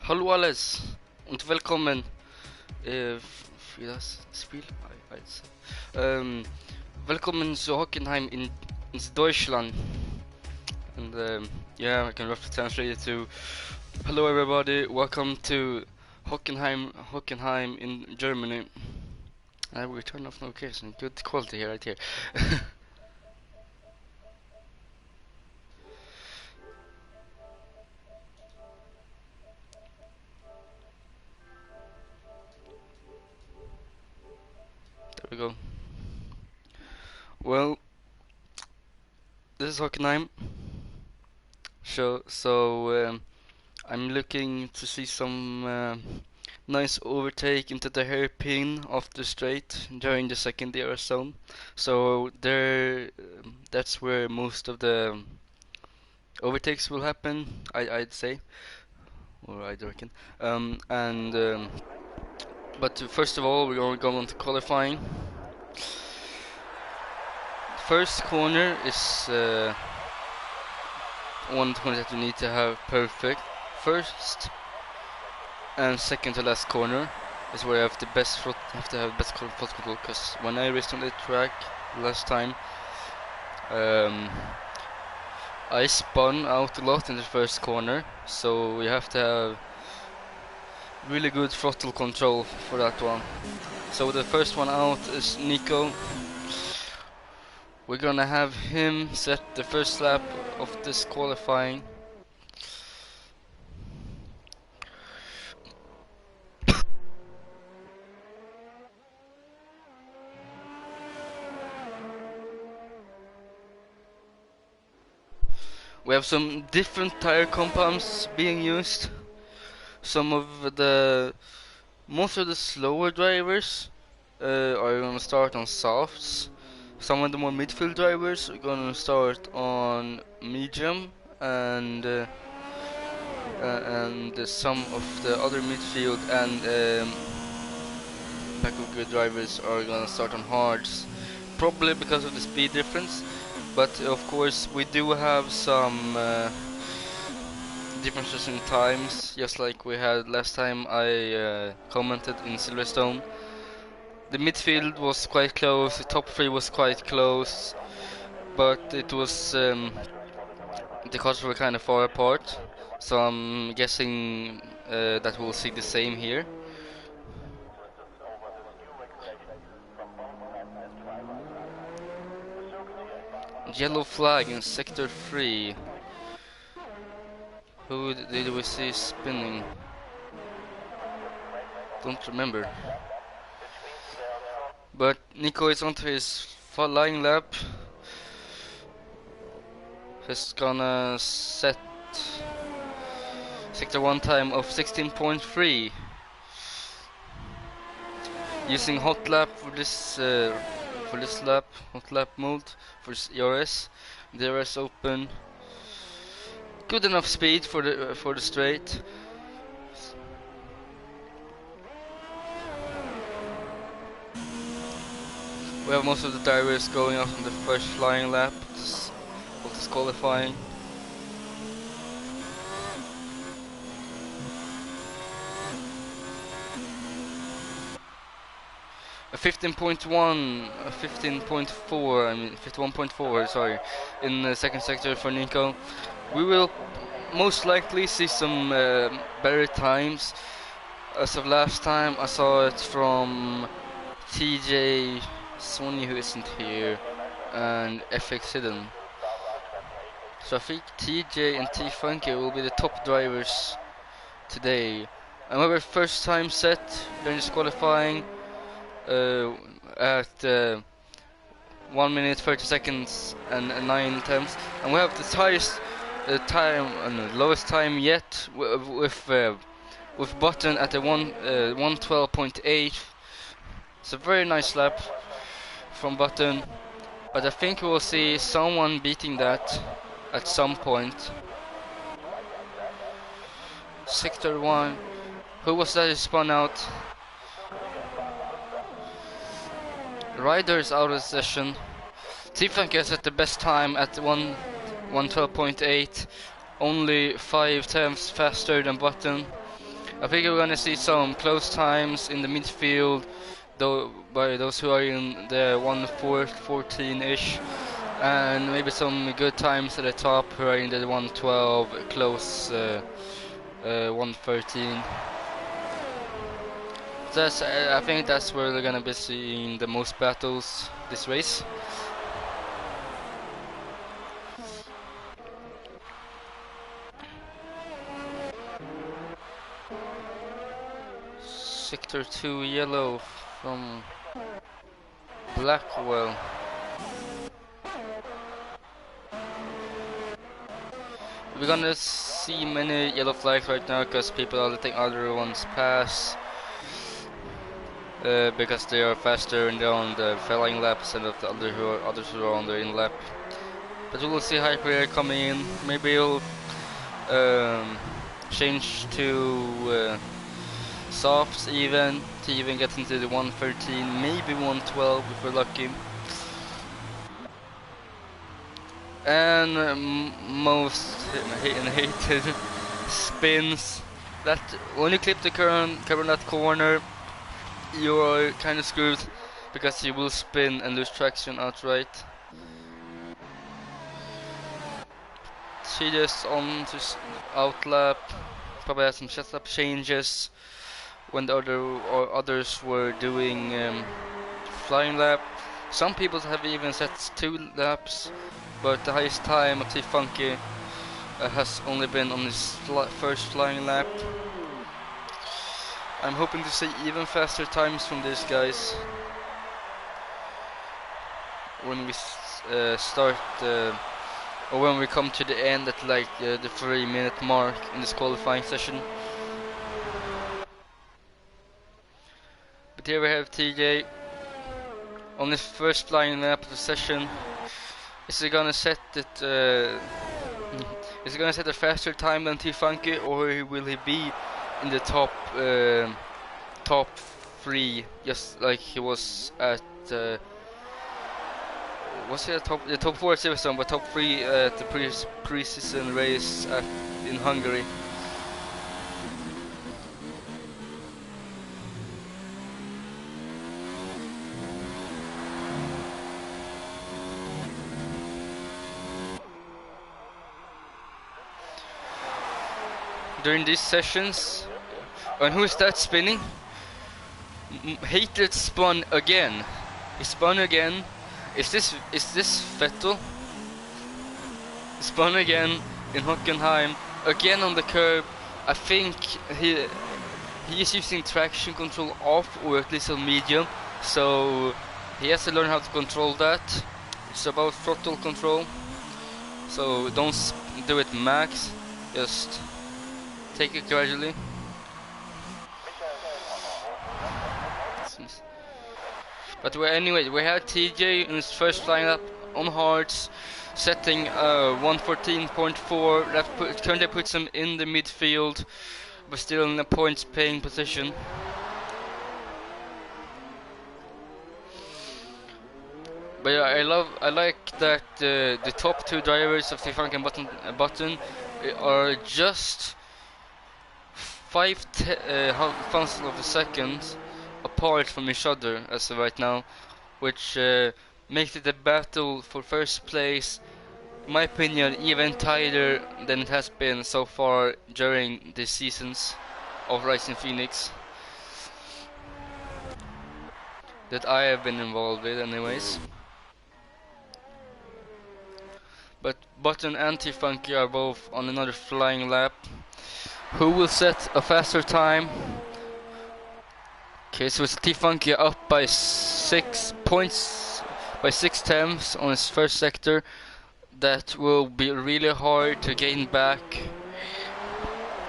Hallo alles und willkommen für das Spiel. Willkommen zu Hockenheim in Deutschland. And yeah, I can roughly translate it to hello everybody, welcome to Hockenheim in Germany. I will turn off notification. Good quality here, right here. There we go. Well, this is Hockenheim. So I'm looking to see some nice overtake into the hairpin of the straight during the second air zone. So that's where most of the overtakes will happen, I'd say, or I'd reckon. But first of all, we're going to go on to qualifying. First corner is one corner that you need to have perfect. First and second to last corner is where I have to have best throttle control, because when I raced on the track last time, I spun out a lot in the first corner, so you have to have really good throttle control for that one. So the first one out is Nico. We're gonna have him set the first lap of this qualifying. We have some different tire compounds being used. Most of the slower drivers are gonna start on softs. Some of the more midfield drivers are gonna start on medium, and some of the other midfield and pack of good drivers are gonna start on hards, probably because of the speed difference. But of course, we do have some differences in times, just like we had last time I commented in Silverstone. The midfield was quite close, the top three was quite close, but it was the cars were kind of far apart, so I'm guessing that we'll see the same here. Yellow flag in sector 3. Who did we see spinning? Don't remember. But Nico is onto his flying lap. He's gonna set sector 1 time of 16.3. Using hot lap for this lap, hot lap mode for ERS. The ERS open. Good enough speed for the straight. We have most of the drivers going off on the first flying lap of this qualifying. A 15.1, a 15.4, I mean 51.4, sorry, in the second sector for Nico. We will most likely see some better times. As of last time, I saw it from TJ Sony, who isn't here, and FX Hidden. So I think TJ and T Funky will be the top drivers today. Another first time set during this qualifying at 1 minute 30 seconds and 9 tenths, and we have the highest lowest time yet with Button at the 112.8. It's a very nice lap from Button, but I think we'll see someone beating that at some point. Sector 1, who was that who spun out? Ryder is out of the session. T-Funk is at the best time at 112.8, only 5 tenths faster than Button. I think we're gonna see some close times in the midfield, though by those who are in the 1:14-ish, and maybe some good times at the top who are in the 1:12, close 1:13. I think that's where we're gonna be seeing the most battles this race. Sector 2 yellow from Blackwell. We're gonna see many yellow flags right now because people are letting other ones pass. Because they are faster and they're on the flying laps and of the others who are on the in lap. But we will see Hyper Air coming in. Maybe he'll change to softs even to even get into the 1:13, maybe 1:12 if we're lucky. And most hated spins. That when you clip the cover that corner, you are kind of screwed because you will spin and lose traction outright. She just on to outlap, probably had some setup changes when the others were doing flying lap. Some people have even set 2 laps, but the highest time of T-Funky has only been on his first flying lap. I'm hoping to see even faster times from these guys when we start, or when we come to the end at like the 3-minute mark in this qualifying session. But here we have TJ on his first flying lap of the session. Is he gonna set it? Is he gonna set a faster time than T-Funky, or will he be in the top 3, just like he was at? Was he at the top 4 at Silverstone, but top 3 at the pre-season race in Hungary? During these sessions, and who is that spinning? Hated spun again. He spun again. Is this Vettel? He spun again in Hockenheim, again on the curb. I think he is using traction control off, or at least on medium, so he has to learn how to control that. It's about throttle control, so don't do it max, just take it gradually. But anyway, we had TJ in his first lineup on hards, setting 1:14.4. That currently puts him in the midfield, but still in a points-paying position. But yeah, I like that the top 2 drivers of T-Funky and Button are just 5 thousandths of a second apart from each other as of right now, which makes it a battle for first place, in my opinion, even tighter than it has been so far during the seasons of Rising Phoenix that I have been involved with anyways. But Button and T-Funky are both on another flying lap. Who will set a faster time? Okay, so it's T-Funky up by 6 points, by 6 tenths on his first sector. That will be really hard to gain back.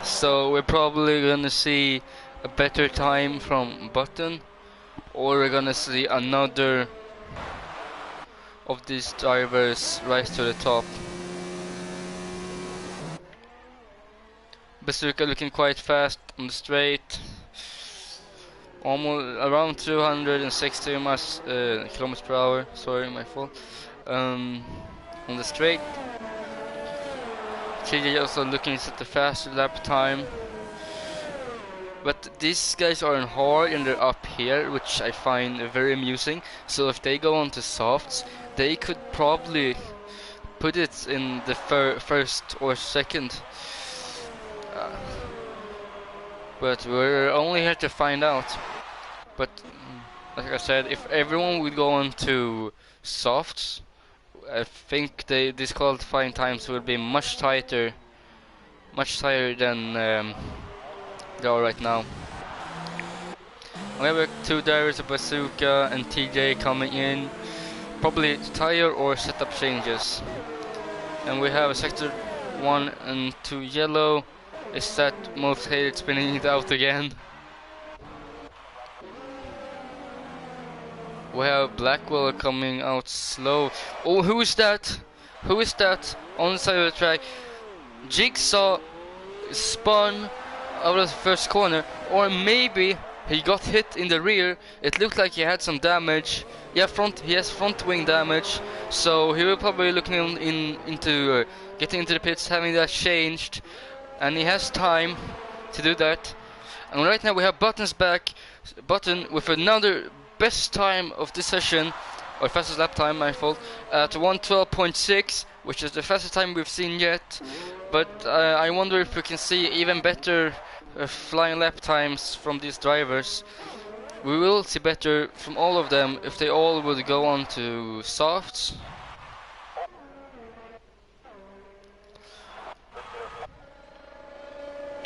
So we're probably gonna see a better time from Button, or we're gonna see another of these drivers rise to the top. Bazooka looking quite fast on the straight. Almost around 260 kilometers per hour. Sorry, my fault. On the straight. TJ also looking at the faster lap time. But these guys are in hard and they're up here, which I find very amusing. So if they go on to softs, they could probably put it in the first or second. Uh, but we're only here to find out. But like I said, if everyone would go on to softs, I think these qualifying times will be much tighter than they are right now. We have two drivers of Bazooka and TJ coming in, probably tire or setup changes. And we have sector 1 and 2 yellow. Is that most hated spinning it out again? We have Blackwell coming out slow. Oh, who is that? Who is that on the side of the track? Jigsaw spun out of the first corner, or maybe he got hit in the rear. It looked like he had some damage. Yeah, he has front wing damage, so he will probably be looking into getting into the pits, having that changed, and he has time to do that. And right now we have Button's back. Button with another best time of this session, or fastest lap time, my fault, at 1:12.6, which is the fastest time we've seen yet. But I wonder if we can see even better flying lap times from these drivers. We will see better from all of them if they all would go on to softs.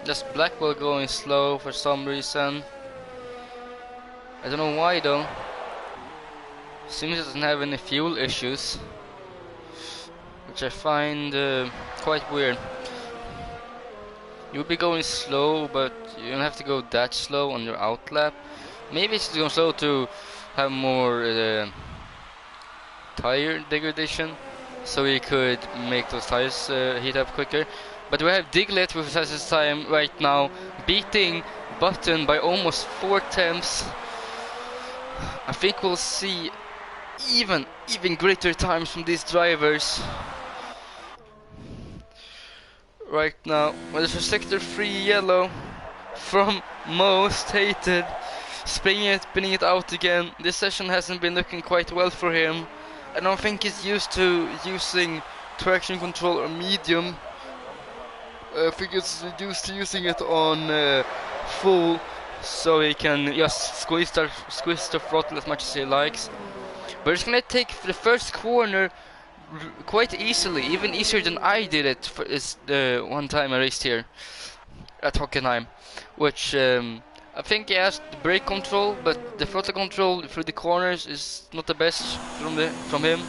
Just Blackwell going slow for some reason. I don't know why though. Seems it doesn't have any fuel issues, which I find quite weird. You would be going slow, but you don't have to go that slow on your out lap. Maybe it's going slow to have more tire degradation, so we could make those tires heat up quicker. But we have Diglett with fastest time right now, beating Button by almost 4 tenths. I think we'll see even greater times from these drivers. Right now, well, there's a sector 3 yellow from most hated, spinning it out again. This session hasn't been looking quite well for him. I don't think he's used to using traction control or medium. I think he's used to using it on full, so he can just squeeze the throttle as much as he likes. But it's gonna take the first corner quite easily, even easier than I did it for the one time I raced here at Hockenheim, which I think he has the brake control, but the throttle control through the corners is not the best from him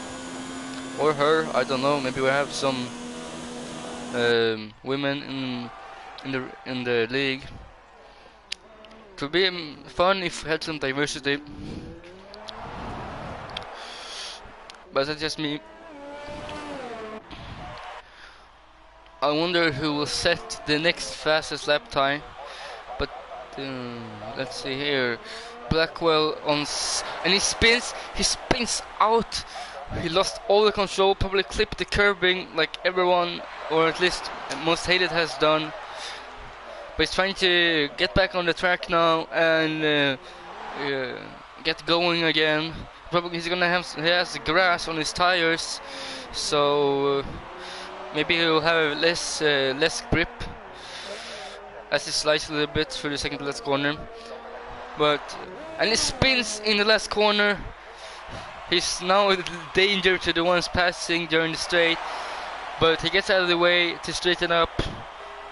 or her. I don't know. Maybe we have some women in the league. It would be fun if we had some diversity, but that's just me. I wonder who will set the next fastest lap time. But let's see here. Blackwell and he spins out. He lost all the control, probably clipped the curbing like everyone, or at least most hated, has done. But he's trying to get back on the track now and get going again. Probably he has grass on his tires, so maybe he'll have less grip as he slides a little bit through the second to last corner. And he spins in the last corner. He's now a danger to the ones passing during the straight, but he gets out of the way to straighten up,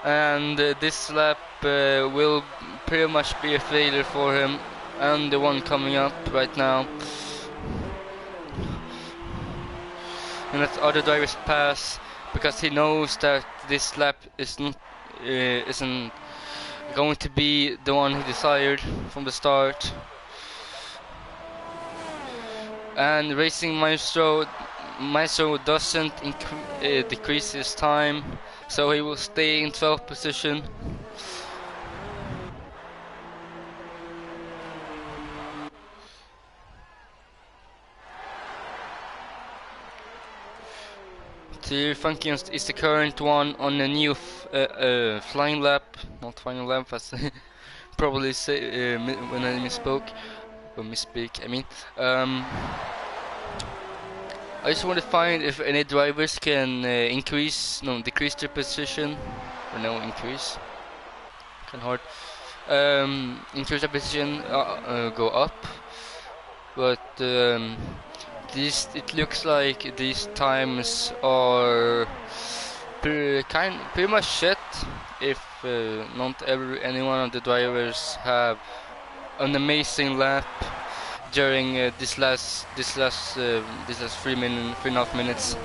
and this lap will pretty much be a failure for him and the one coming up right now. And let other drivers pass, because he knows that this lap isn't going to be the one he desired from the start. And Racing Maestro doesn't decrease his time, so he will stay in 12th position. Tyr Funkians is the current one on a new flying lap, not final lap, as probably say when I misspoke or misspeak. I mean, um, I just want to find if any drivers can decrease their position, or no, increase. Kind of hard. Increase their position, go up, but it looks like these times are pretty much set. If not any one of the drivers have an amazing lap during this last 3.5 minutes,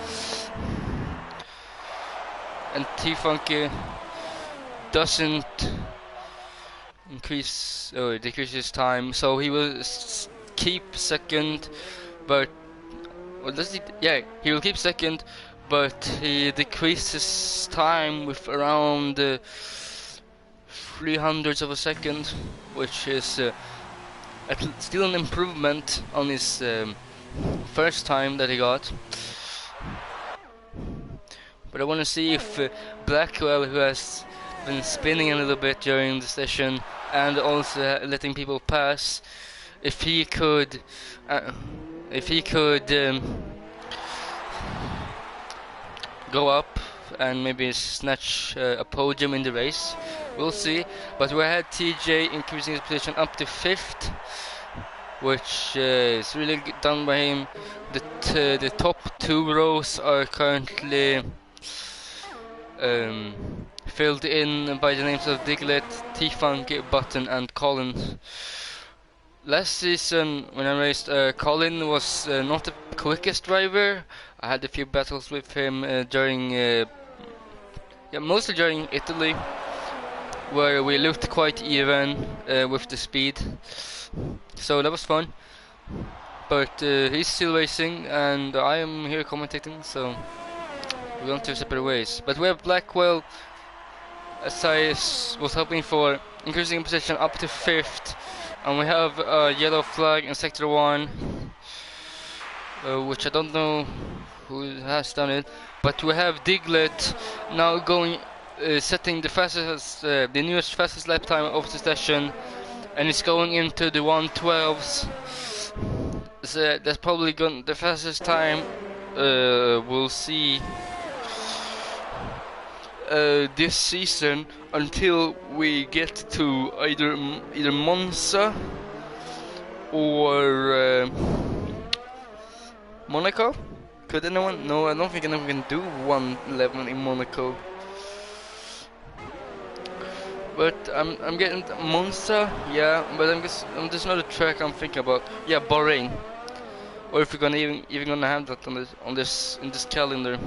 and T-Funky doesn't increase or decrease his time, so he will keep second, but does he? Yeah, he will keep second, but he decreases time with around 300ths of a second, which is still an improvement on his first time that he got. But I want to see if Blackwell, who has been spinning a little bit during the session and also letting people pass, if he could go up and maybe snatch a podium in the race. We'll see. But we had TJ increasing his position up to 5th, which is really done by him. The top 2 rows are currently filled in by the names of Diglett, T-Funk, Button and Colin. Last season when I raced, Colin was not the quickest driver. I had a few battles with him mostly during Italy, where we looked quite even with the speed. So that was fun. But he's still racing and I am here commentating, so we went two separate ways. But we have Blackwell, as I was hoping for, increasing position up to 5th. And we have a yellow flag in Sector 1, which I don't know who has done it. But we have Diglett now setting the newest fastest lap time of the session, and it's going into the 1:12s. So that's probably the fastest time we'll see this season until we get to either Monza or Monaco. Could anyone? No, I don't think anyone can do 1:11 in Monaco. But I'm getting Monza, yeah. But there's another track I'm thinking about. Yeah, Bahrain. Or if we're gonna even gonna have that in this calendar.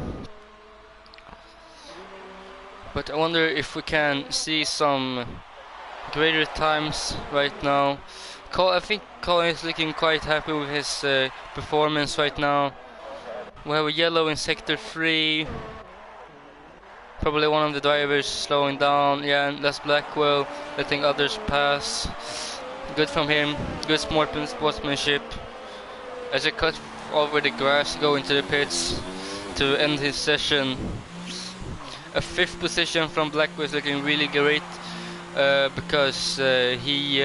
But I wonder if we can see some greater times right now. I think Colin is looking quite happy with his performance right now. We have a yellow in Sector 3. Probably one of the drivers slowing down. Yeah, and that's Blackwell letting others pass. Good from him. Good sportsmanship. As he cut over the grass, go into the pits to end his session. A 5th position from Blackwell is looking really great because he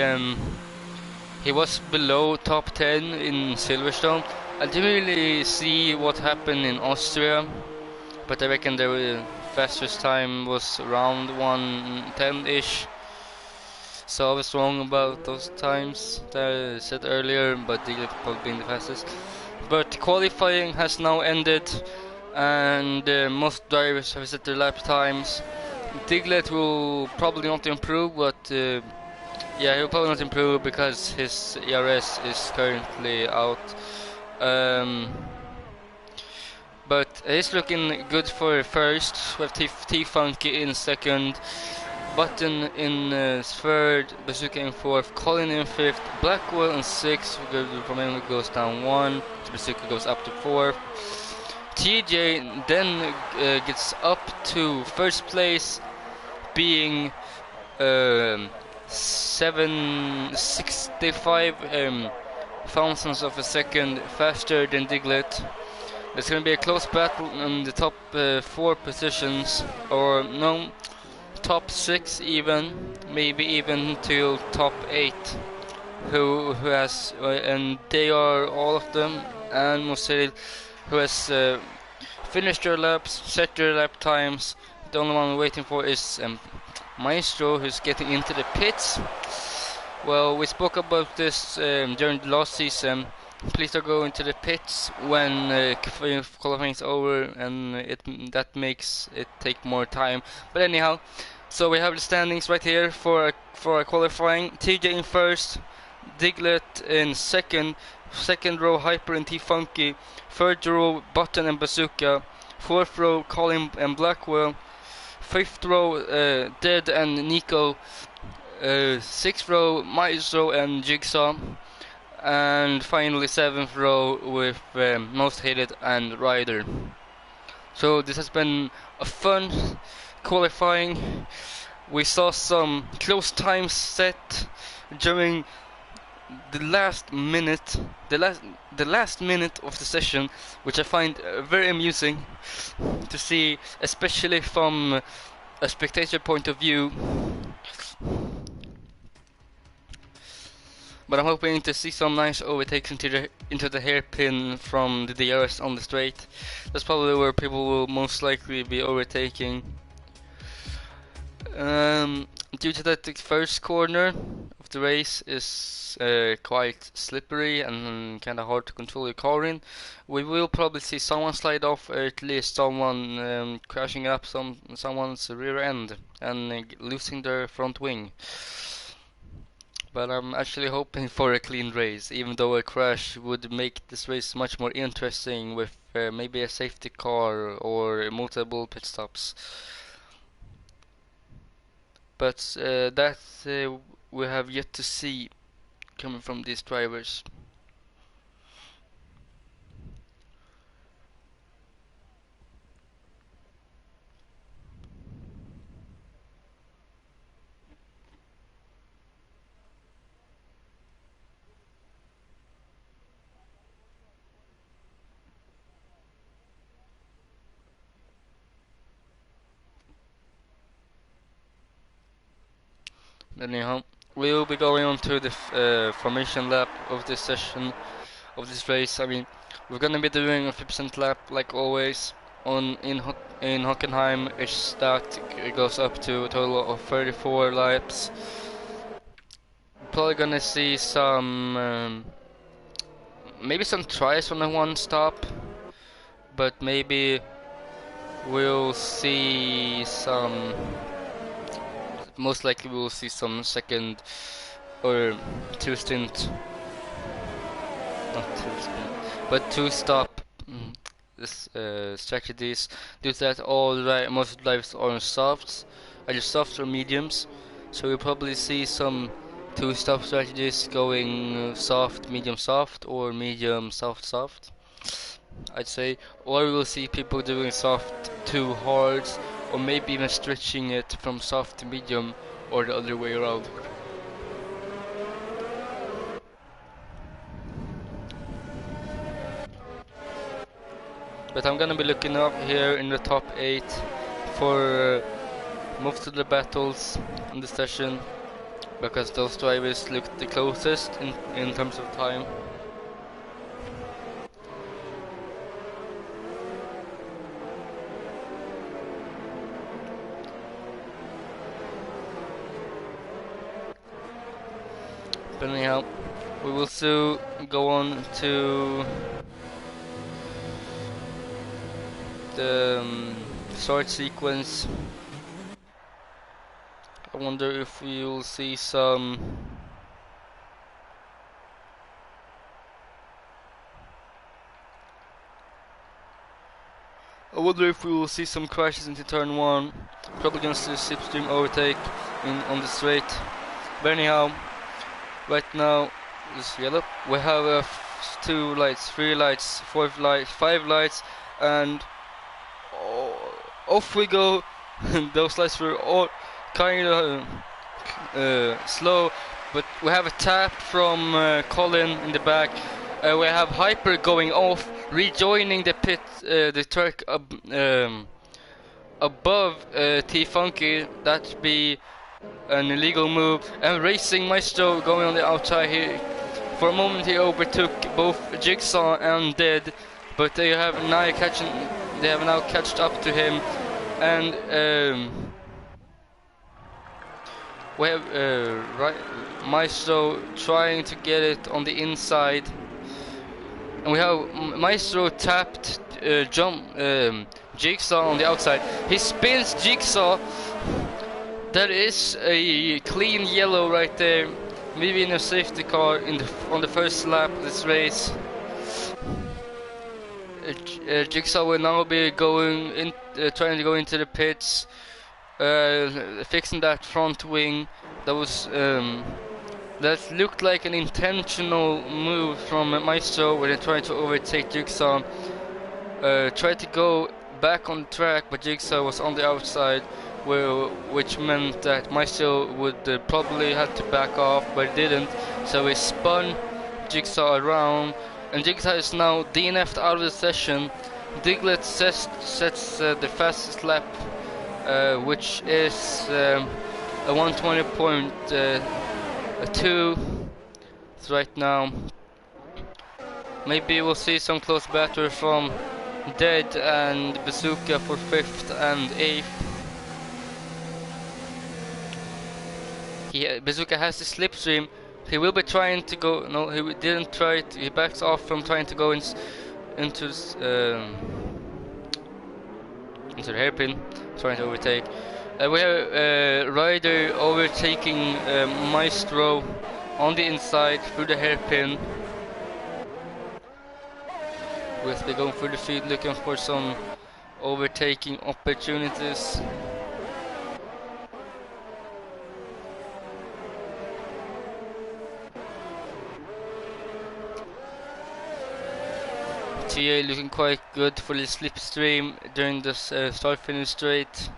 was below top 10 in Silverstone. I didn't really see what happened in Austria, but I reckon the fastest time was around 1:10-ish. So I was wrong about those times that I said earlier, but Diglett probably being the fastest. But qualifying has now ended, and most drivers have set their lap times. Diglett will probably not improve, but yeah, he'll probably not improve because his ERS is currently out. But he's looking good for first. We have T-Funky in second, Button in 3rd, Bazooka in 4th, Colin in 5th, Blackwell in 6th. From him goes down 1, Bazooka goes up to 4th. TJ then gets up to 1st place, being 765 thousandths of a second faster than Diglett. It's going to be a close battle in the top 4 positions, or no, top 6 even, maybe even till top 8. Who has and they are all of them, and Musail, who has finished their laps, set their lap times. The only one we're waiting for is Maestro, who's getting into the pits. Well, we spoke about this during the last season. Please don't go into the pits when qualifying is over, and that makes it take more time. But anyhow, so we have the standings right here for qualifying. TJ in first, Diglett in second row Hyper and T-Funky, third row Button and Bazooka, fourth row Colin and Blackwell, fifth row Dead and Nico, sixth row Maestro and Jigsaw, and finally seventh row with Most Hated and Ryder. So this has been a fun qualifying. We saw some close times set during the last minute of the session, which I find very amusing to see, especially from a spectator point of view. But I'm hoping to see some nice overtakes into the hairpin from the DRS on the straight. That's probably where people will most likely be overtaking. Due to that, the first corner of the race is quite slippery and kind of hard to control your car in. We will probably see someone slide off, or at least someone crashing up someone's rear end and losing their front wing. But I'm actually hoping for a clean race, even though a crash would make this race much more interesting with maybe a safety car or multiple pit stops. But that we have yet to see coming from these drivers. Anyhow, we will be going on to the formation lap of this session, of this race. I mean, we're gonna be doing a 50% lap like always. In Hockenheim, it goes up to a total of 34 laps. Probably gonna see some maybe some tries on the one stop, but maybe we'll see some. Most likely we will see some second or two stint, not two stint, but two stop strategies. Due to that, most drivers are on softs, either softs or mediums. So we'll probably see some two stop strategies going soft, medium, soft, or medium, soft, soft. I'd say, or we will see people doing soft to hards, or maybe even stretching it from soft to medium, or the other way around. But I'm gonna be looking up here in the top 8 for most of the battles in the session, because those drivers look the closest in terms of time. But anyhow, we will soon go on to the start sequence. I wonder if we will see some crashes into turn 1. Probably gonna see a slipstream overtake on the straight. But anyhow, right now it's yellow. We have 2 lights, 3 lights, 4 lights, 5 lights, and off we go. Those lights were all kind of slow, but we have a tap from Colin in the back. We have Hyper going off, rejoining the pit, the track above T-Funky. That'd be an illegal move. And Racing Maestro going on the outside here. For a moment he overtook both Jigsaw and Dead, but they have now catched up to him, and we have Maestro trying to get it on the inside, and we have Maestro tapped Jigsaw on the outside. He spins Jigsaw. That is a clean yellow right there. Maybe in a safety car on the first lap of this race. Jigsaw will now be trying to go into the pits, fixing that front wing. That looked like an intentional move from Maestro when they tried to overtake Jigsaw. Tried to go back on track, but Jigsaw was on the outside, which meant that Maestro would probably have to back off, but didn't. So he spun Jigsaw around, and Jigsaw is now DNF'd out of the session. Diglett sets the fastest lap, which is a 120.2 right now. Maybe we'll see some close battle from Dead and Bazooka for 5th and 8th. Bazooka has the slipstream. He will be trying to go. No, he didn't try it. He backs off from trying to go into the hairpin, trying to overtake. We have Ryder overtaking Maestro on the inside through the hairpin. They're going through the field looking for some overtaking opportunities. TA looking quite good for the slipstream during this start-finish straight.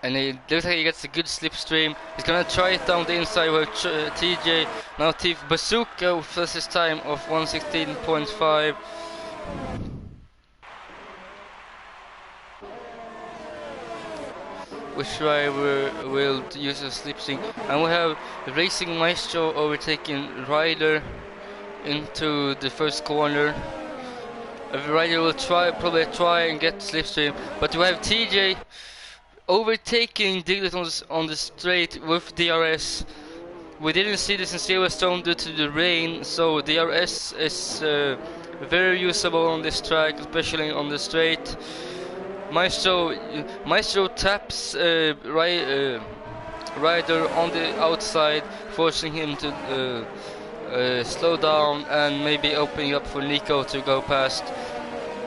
And it looks like he gets a good slipstream. He's gonna try it down the inside with TJ. Now Bazooka with fastest time of 116.5. Which driver will use a slipstream? And we have Racing Maestro overtaking Ryder into the first corner. Ryder will probably try and get slipstream, but we have TJ overtaking Diglett on the straight with DRS. We didn't see this in Silverstone due to the rain, so DRS is very usable on this track, especially on the straight. Maestro taps Ryder on the outside, forcing him to slow down and maybe opening up for Nico to go past.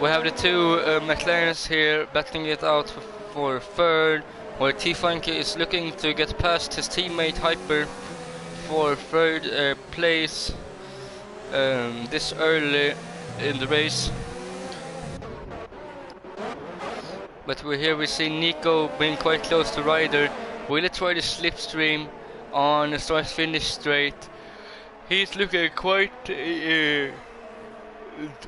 We have the two McLarens here battling it out for third, where T-Funky is looking to get past his teammate Hyper for third place this early in the race. But we see Nico being quite close to Ryder. Will he try the slipstream on the start-finish straight? He's looking quite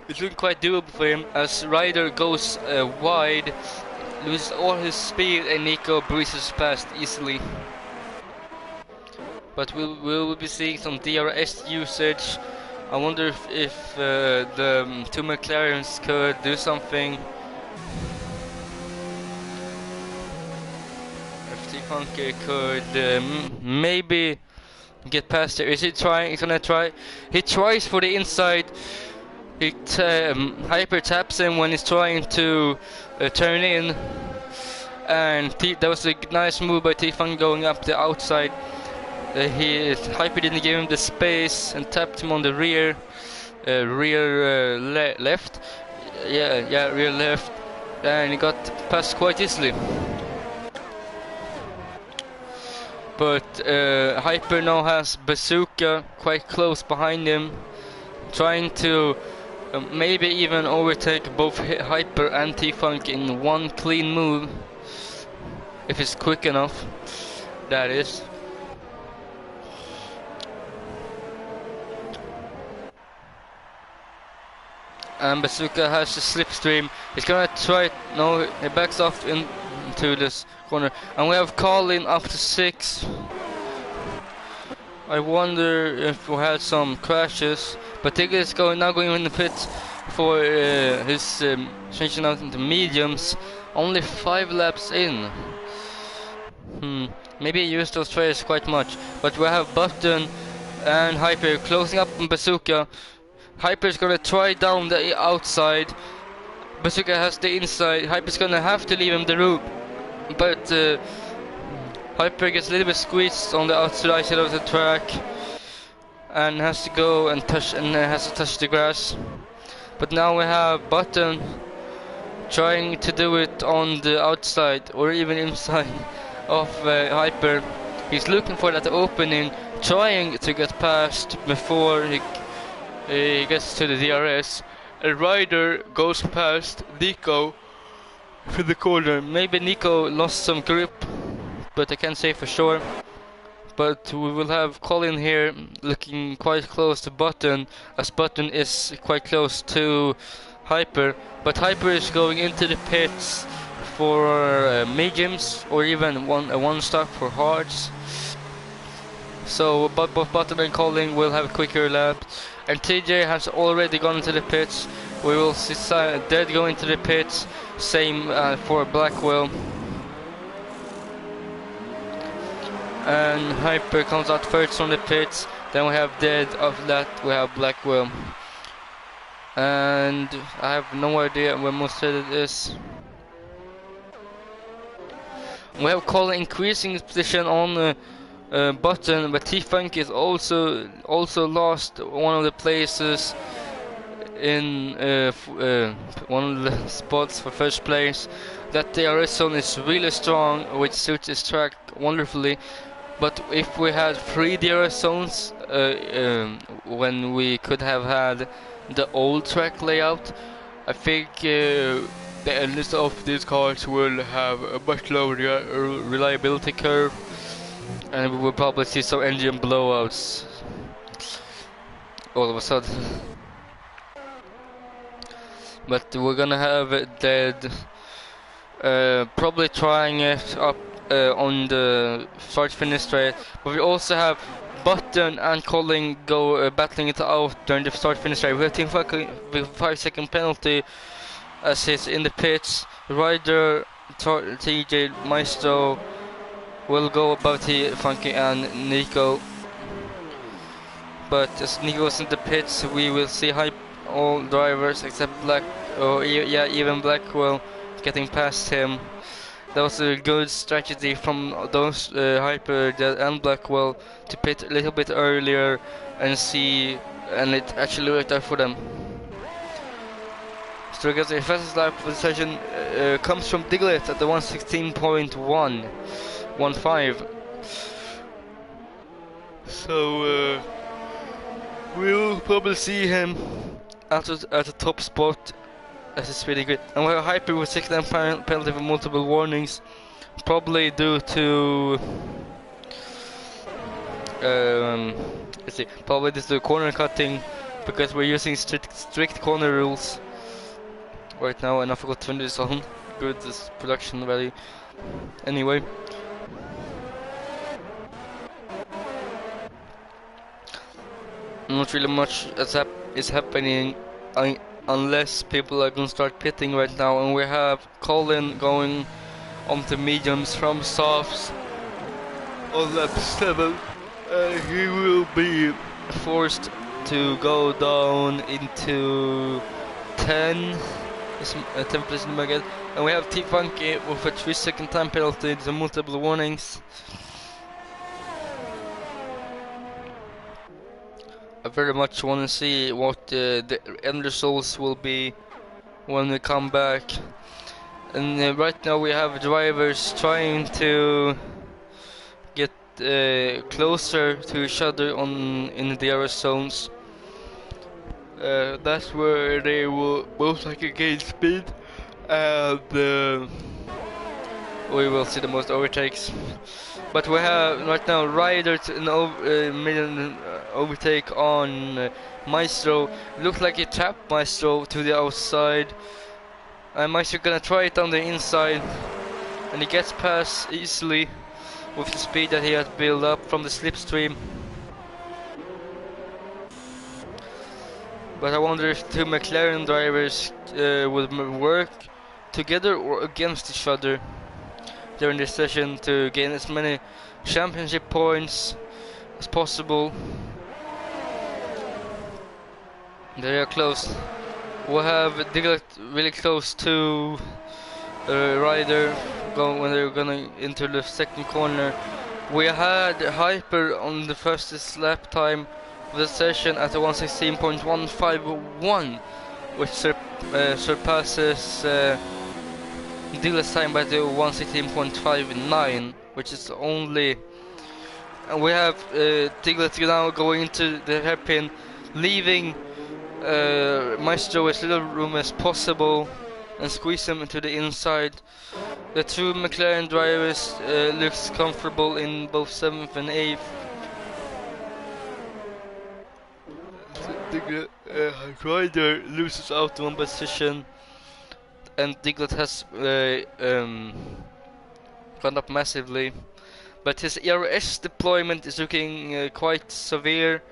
it's looking quite doable for him as Ryder goes wide, loses all his speed, and Nico breezes past easily. But we'll be seeing some DRS usage. I wonder if the two McLarens could do something. If T-Funky could maybe get past there. Is he trying? He's gonna try. He tries for the inside. He Hyper taps him when he's trying to turn in, and that was a nice move by T-Funky going up the outside. Hyper didn't give him the space and tapped him on the rear left. Yeah, rear left, and he got past quite easily. But Hyper now has Bazooka quite close behind him, trying to maybe even overtake both Hyper and T-Funky in one clean move, if it's quick enough, that is. And Bazooka has the slipstream. He's gonna try. No, he backs off into this corner. And we have Colin up to 6. I wonder if we had some crashes. But Tigger is now going in the pit for his changing out into mediums. Only 5 laps in. Maybe he used those trails quite much. But we have Button and Hyper closing up on Bazooka. Hyper's gonna try down the outside. Bazooka has the inside. Hyper's gonna have to leave him the route. But Hyper gets a little bit squeezed on the outside side of the track. And has to go and has to touch the grass. But now we have Button trying to do it on the outside or even inside of Hyper. He's looking for that opening, trying to get past before he gets to the DRS. A rider goes past Nico for the corner. Maybe Nico lost some grip, but I can't say for sure. But we will have Colin here looking quite close to Button, as Button is quite close to Hyper. But Hyper is going into the pits for mediums or even a one stop for hards. So both Button and Colin will have a quicker lap. And TJ has already gone into the pits. We will see Dead go into the pits. Same for Blackwell. And Hyper comes out first from the pits. Then we have Dead. After that we have Blackwell. And I have no idea where most headed is. We have Colin increasing his position on the Button, but T-Funk is also lost one of the places in one of the spots for first place. That DRS zone is really strong, which suits his track wonderfully. But if we had 3 DRS zones when we could have had the old track layout, I think the endless of these cars will have a much lower reliability curve, and we will probably see some engine blowouts all of a sudden. But we're gonna have Dead probably trying it up on the start-finish straight. But we also have Button and Colin go battling it out during the start-finish straight. We're taking a 5-second penalty as he's in the pits. Rider TJ Maestro will go above T Funky and Nico. But as Nico's in the pits, we will see all drivers except even Blackwell getting past him. That was a good strategy from those Hyper and Blackwell to pit a little bit earlier and it actually worked out for them. So I guess the fastest lap of the session comes from Diglett at the 1:16.115. So we'll probably see him at the top spot. This is really good. And we're Hyper with 6-lap penalty for multiple warnings, probably due to let's see, probably due to corner cutting, because we're using strict corner rules right now, and I forgot to turn this on. Good, this production value. Anyway, not really much is happening unless people are gonna start pitting right now, and we have Colin going onto mediums from softs on lap 7. He will be forced to go down into 10 place in the market. And we have T-Funky with a 3-second time penalty and multiple warnings. I very much want to see what the end results will be when we come back. And right now we have drivers trying to get closer to each other in the DRS zones. That's where they will most likely gain speed, and we will see the most overtakes. But we have right now Ryder overtake on Maestro. Looks like he tapped Maestro to the outside. And Maestro gonna try it on the inside. And he gets past easily with the speed that he has built up from the slipstream. But I wonder if two McLaren drivers would work together or against each other during this session to gain as many championship points as possible. They are close. We'll have Diglett really close to Ryder when they're gonna enter the second corner. We had Hyper on the fastest lap time of the session at a 1:16.151, which surpasses Digglett's time by the 1:16.59, which is only. And we have Diglett now going into the hairpin, leaving Maestro as little room as possible and squeeze him into the inside. The two McLaren drivers looks comfortable in both 7th and 8th. Ryder loses out to one position, and Diglett has gone up massively. But his ERS deployment is looking quite severe,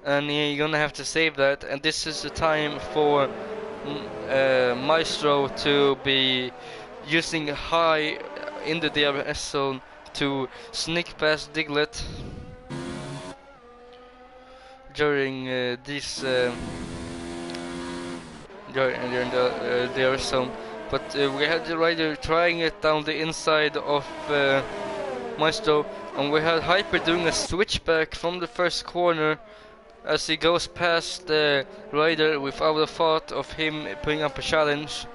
and he's gonna have to save that. And this is the time for Maestro to be using high in the DRS zone to sneak past Diglett during during the DRS zone. But we had the rider trying it down the inside of Maestro, and we had Hyper doing a switchback from the first corner as he goes past the rider without a thought of him putting up a challenge.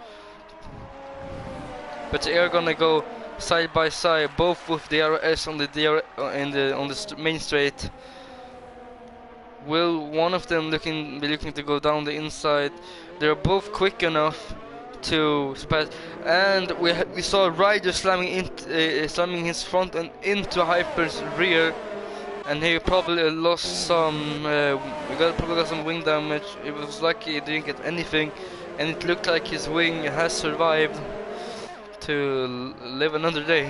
But they are gonna go side by side, both with DRS on the main straight. Will one of them be looking to go down the inside? They're both quick enough to pass, and we saw Ryder slamming his front end into Hyper's rear, and he probably lost some. Probably got some wing damage. It was lucky he didn't get anything, and it looked like his wing has survived to live another day.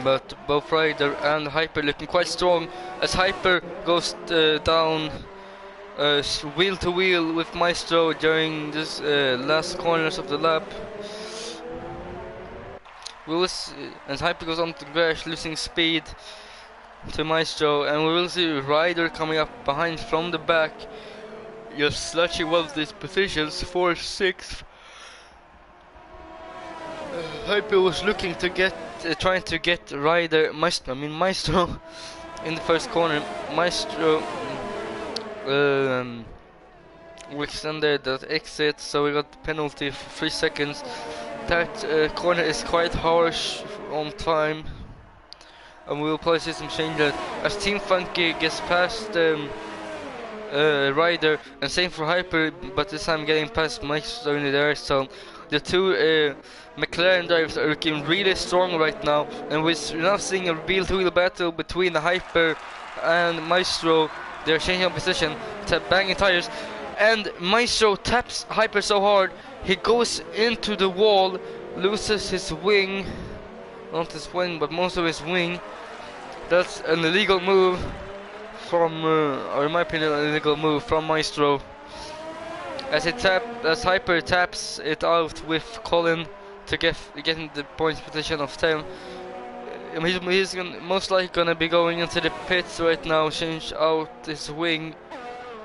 But both Ryder and Hyper looking quite strong as Hyper goes down wheel to wheel with Maestro during this last corners of the lap. And Hyper goes on to crash, losing speed to Maestro, and we will see Ryder coming up behind from the back, just slashing one of these positions, 4th, 6th. Hyper was looking to trying to get Maestro in the first corner. Maestro we extended that exit, so we got penalty for 3 seconds. That corner is quite harsh on time, and we will probably see some changes as Team Funky gets past Ryder, and same for Hyper, but this time getting past Maestro in the air. So the two McLaren drivers are looking really strong right now, and we're now seeing a wheel-to-wheel battle between the Hyper and Maestro. They're changing position, banging tires, and Maestro taps Hyper so hard he goes into the wall, loses his wing, not his wing but most of his wing. That's an illegal move from, or in my opinion, an illegal move from Maestro. As Hyper taps it out with Colin to get in the points position of 10. He's most likely gonna be going into the pits right now, change out his wing.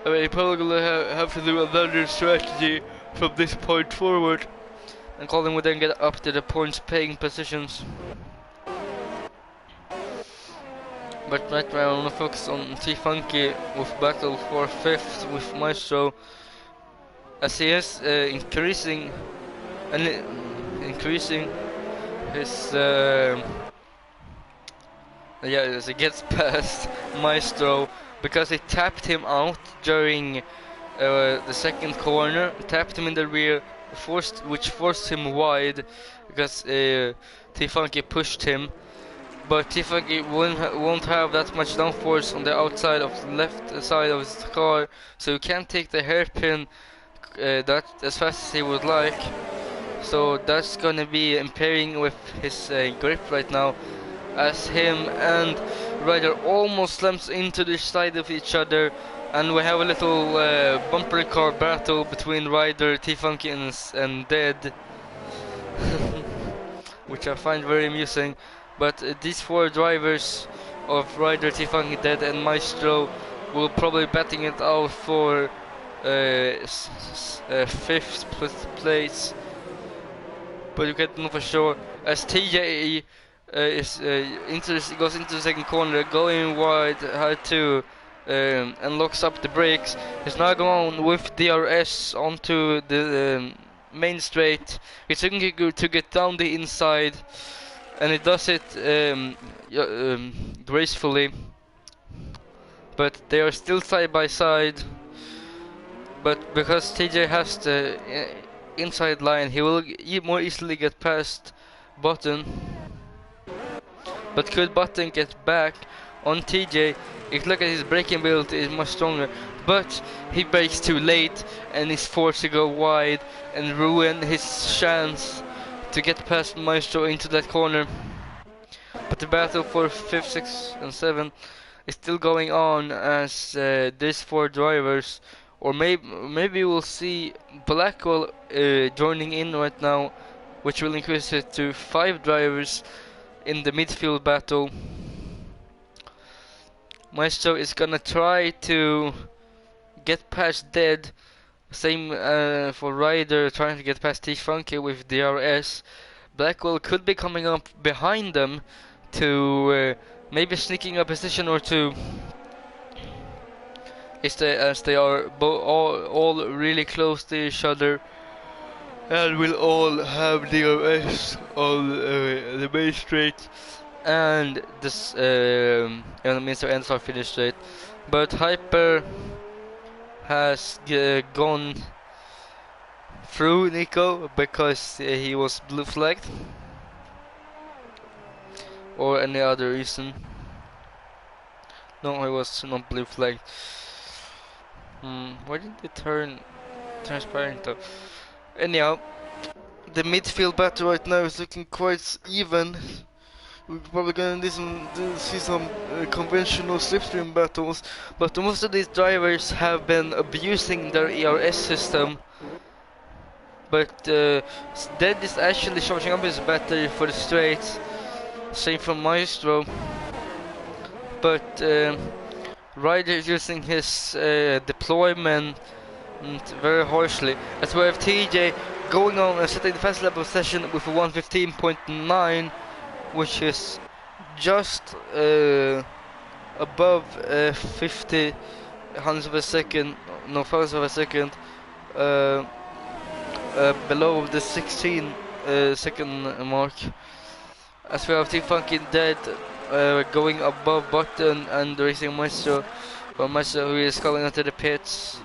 He probably gonna have to do another strategy from this point forward, and Colin will then get up to the points paying positions. But right now I wanna focus on T Funky with battle for 5th with Maestro, as he is increasing his as he gets past Maestro, because he tapped him out during the second corner, tapped him in the rear, which forced him wide because T-Funky pushed him. But T-Funky won't have that much downforce on the outside of the left side of his car, so he can't take the hairpin that as fast as he would like. So that's gonna be impairing with his grip right now, as him and Ryder almost slams into the side of each other, and we have a little bumper car battle between Ryder, T-Funky and Dead, which I find very amusing. But these four drivers of Ryder, T-Funky, Dead and Maestro will probably batting it out for fifth place, but you can't know for sure, as TJ goes into the second corner, going wide, had to and locks up the brakes. He's now going with DRS onto the main straight. He's looking to get down the inside, and he does it gracefully. But they are still side by side. But because TJ has the inside line, he will more easily get past Button. But could Button get back on TJ? If you look at his braking ability, is much stronger. But he brakes too late and is forced to go wide and ruin his chance to get past Maestro into that corner. But the battle for 5th, 6th and 7th is still going on, as these four drivers, or maybe we'll see Blackwell joining in right now, which will increase it to 5 drivers in the midfield battle. Maestro is gonna try to get past Dead. Same for Ryder, trying to get past T-Funky with DRS. Blackwell could be coming up behind them to maybe sneaking a position or two, as they are all really close to each other, and will all have DRS on the main straight, and this means the ends are finished straight. But Hyper has gone through Nico because he was blue flagged, or any other reason. No, he was not blue flagged. Why didn't it turn transparent though? Anyhow, the midfield battle right now is looking quite even. We're probably gonna see some conventional slipstream battles, but most of these drivers have been abusing their ERS system. But Dead is actually charging up his battery for the straights. Same from Maestro. But Ryder is using his deployment very harshly. As we have TJ going on and setting the fast lap of session with a 1:15.9, which is just above 50 hundredths of a second, no thousandths of a second, below the 16 second mark. As we have T-Funky Dead going above Button and racing Maestro, or Maestro who is calling into the pits.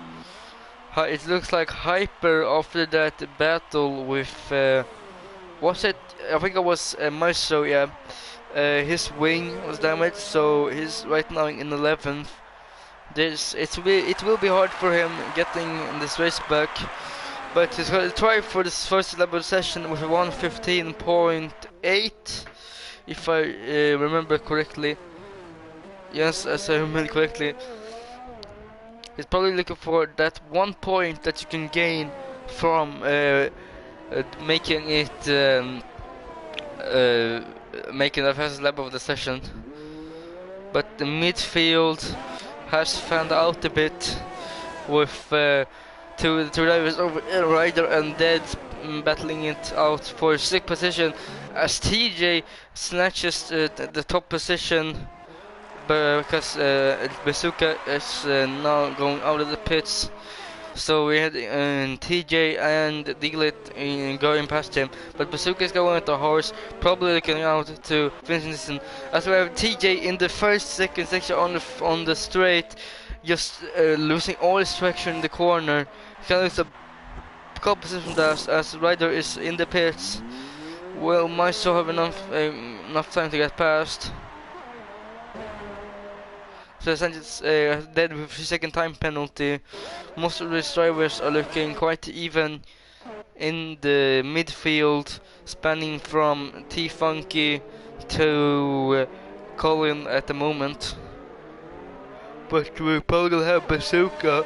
It looks like Hyper after that battle with was it? I think it was Maestro, yeah. His wing was damaged, so he's right now in 11th. It will be hard for him getting this race back, but he's going to try for this first level session with a 1:15.8, if I remember correctly. Yes, as I remember correctly. He's probably looking for that 1 point that you can gain from making it making the fastest lap of the session. But the midfield has fanned out a bit with two drivers over Ryder and Dead battling it out for 6th position, as TJ snatches the top position because Bazooka is now going out of the pits. So we had TJ and Diglett going past him, but Bazooka is going at the horse, probably looking out to finish the season. As we have TJ in the second section on the straight, just losing all his traction in the corner. He can lose a backup position as the rider is in the pits. Will Maestro have enough time to get past? So Sanchez dead with 3 second time penalty. Most of these drivers are looking quite even in the midfield, spanning from T Funky to Colin at the moment. But we're probably gonna have Bazooka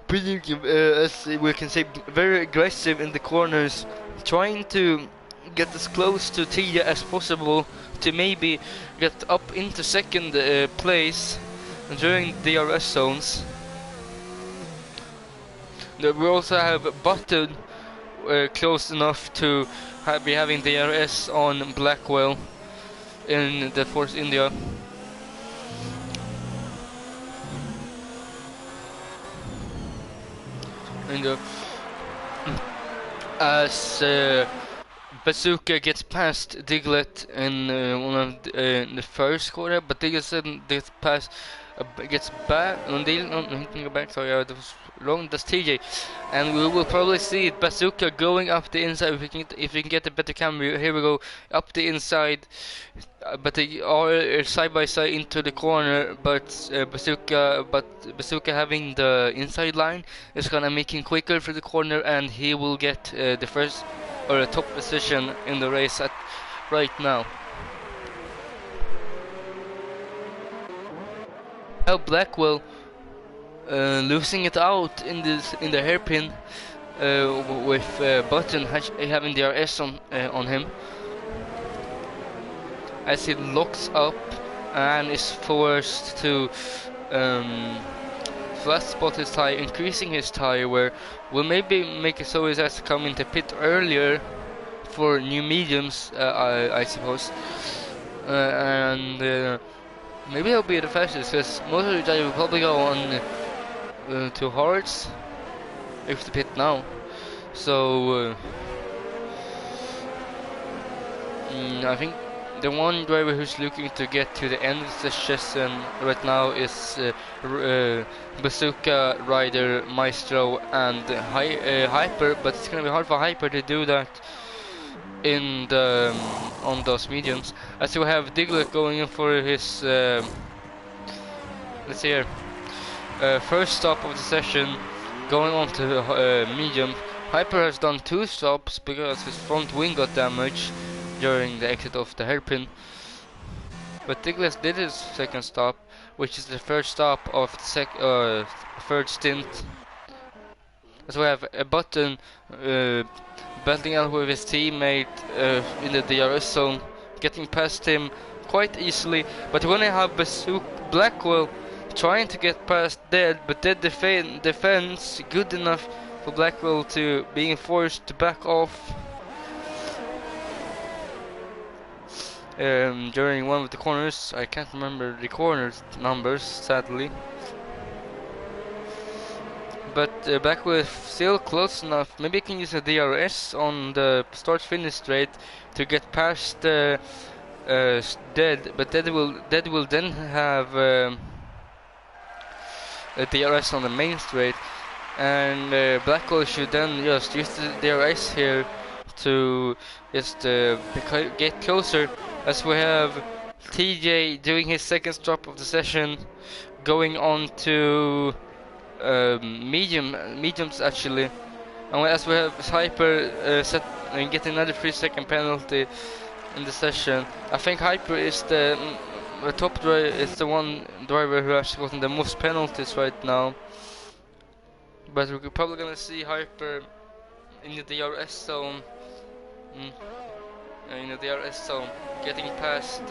being, as we can say, very aggressive in the corners, trying to get as close to Tia as possible to maybe get up into second place during DRS zones. We also have Button close enough to be having DRS on Blackwell in the Force India. And as Bazooka gets past Diglett in one of the first quarter, but Diglett gets past, gets back, back. Sorry, that was wrong. That's TJ, and we will probably see Bazooka going up the inside. If we can get a better camera, here we go up the inside. But they are side by side into the corner. But Bazooka having the inside line is gonna make him quicker for the corner, and he will get the first or a top position in the race at right now. Now Blackwell losing it out in the hairpin with Button having the RS on him, as he locks up and is forced to flat spot his tire, increasing his tire wear. Will maybe make it so he has to come into pit earlier for new mediums, I suppose, and maybe he'll be the fastest, because most of the tire will probably go on to hards if the pit now. So I think the one driver who's looking to get to the end of the session right now is Bazooka, Rider, Maestro, and Hyper, but it's gonna be hard for Hyper to do that in the on those mediums. As we have Diglett going in for his let's see here, first stop of the session, going on to medium. Hyper has done 2 stops because his front wing got damaged during the exit of the hairpin, but Diglett did his second stop, which is the first stop of the third stint. So we have a Button battling out with his teammate in the DRS zone, getting past him quite easily, but when I have Blackwell trying to get past Dead, but Dead defense good enough for Blackwell to being forced to back off during one of the corners. I can't remember the corners numbers, sadly. But Blackwell is still close enough. Maybe I can use a DRS on the start-finish straight to get past Dead, but Dead will then have a DRS on the main straight, and Blackwell should then just use the DRS here to just get closer, as we have TJ doing his second stop of the session, going on to mediums actually, and as we have Hyper getting another 3-second penalty in the session. I think Hyper is the top driver, is the one driver who has gotten the most penalties right now, but we're probably gonna see Hyper in the DRS zone. In the DRS zone, getting past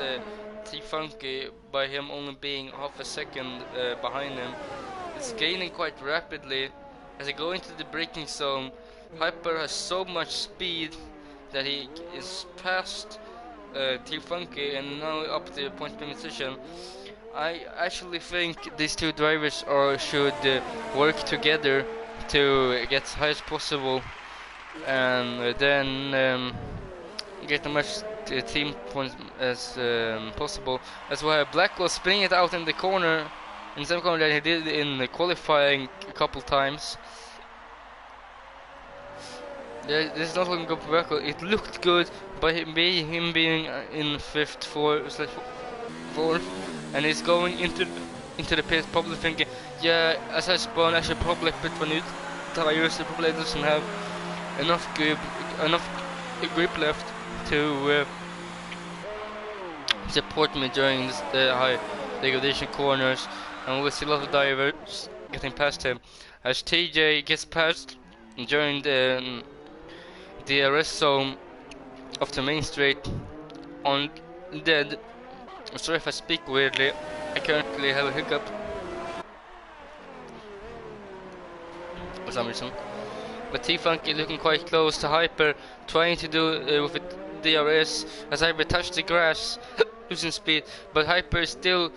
T-Funky by him only being half a second behind him. It's gaining quite rapidly as he go into the braking zone. Hyper has so much speed that he is past T-Funky and now up the point position. I actually think these two drivers should work together to get as high as possible, and then get as much team points as possible. As well, Blackwell spinning it out in the corner, in the same corner that he did in the qualifying a couple times, Yeah, this is not looking good for Berkel. It looked good by him being in fifth, fourth, and he's going into the pit, probably thinking, yeah, as I spawn, I should probably put one new tires. It probably doesn't have enough grip left to support me during the high degradation corners, and we'll see a lot of divers getting past him as TJ gets past during the arrest zone of the main straight on dead. Sorry if I speak weirdly, I currently have a hiccup for some reason. But T-Funky looking quite close to Hyper, trying to do with it DRS as Hyper touched the grass, losing speed, but Hyper is still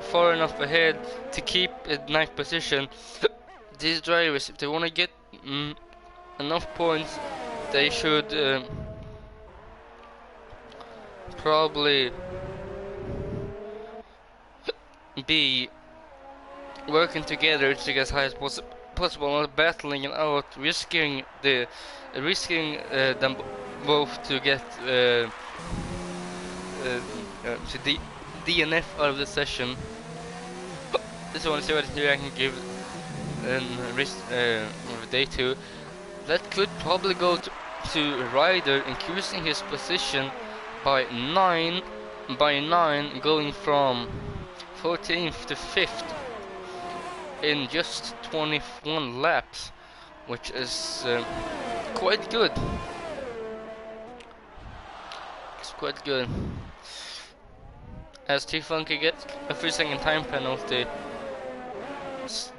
far enough ahead to keep a ninth position. These drivers, if they want to get enough points, they should probably be working together to get as high as possible, not battling it out, risking them both to get to DNF out of the session. Just want to see what I can give day 2. That could probably go to Ryder, increasing his position by 9, going from 14th to 5th in just 21 laps, which is quite good. It's quite good. As T-Funky gets a 3-second time penalty,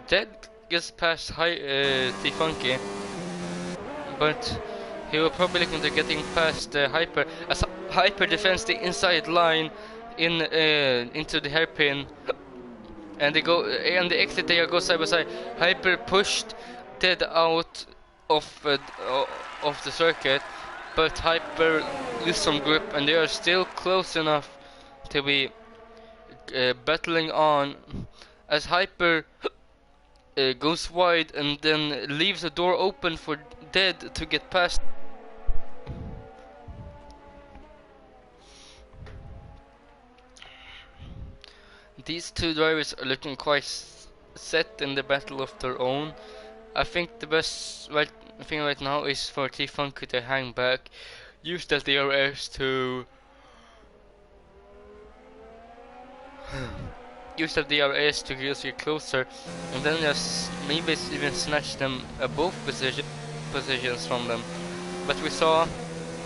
Dead gets past T-Funky, but he will probably look into getting past Hyper, as Hyper defends the inside line into the hairpin, and they go and the exit. They go side by side. Hyper pushed Dead out of the circuit, but Hyper loses some grip, and they are still close enough to be battling on as Hyper goes wide and then leaves the door open for Dead to get past. These two drivers are looking quite set in the battle of their own. I think the best thing right now is for T-Funky to hang back, use that DRS to get closer, and then just maybe even snatch them both positions from them. But we saw